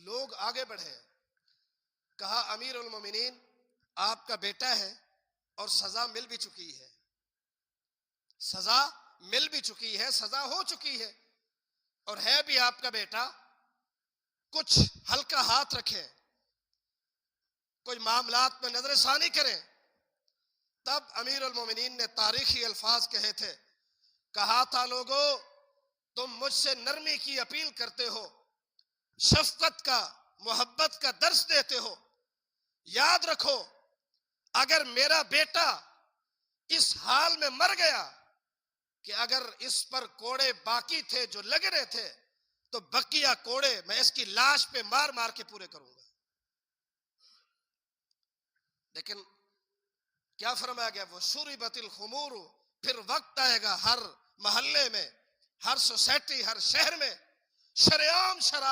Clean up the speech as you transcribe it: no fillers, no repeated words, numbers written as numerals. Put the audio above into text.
لوگ آگے بڑھے، کہا امیر المومنین آپ کا بیٹا ہے اور سزا مل بھی چکی ہے، سزا مل بھی چکی ہے، سزا ہو چکی ہے، اور ہے بھی آپ کا بیٹا، کچھ ہلکا ہاتھ رکھیں، کوئی معاملات میں نظر ثانی کریں۔ تب امیر المومنین نے تاریخی الفاظ کہے تھے، کہا تھا لوگو تم مجھ سے نرمی کی اپیل کرتے ہو، شفقت کا، محبت کا درس دیتے ہو، یاد رکھو اگر میرا بیٹا اس حال میں مر گیا کہ اگر اس پر کوڑے باقی تھے جو لگنے تھے تو بقیہ کوڑے میں اس کی لاش پہ مار مار کے پورے کروں گا۔ لیکن کیا فرمایا گیا؟ وہ شربت الخمور، پھر وقت آئے گا ہر محلے میں، ہر سوسائٹی، ہر شہر میں شرعام شراب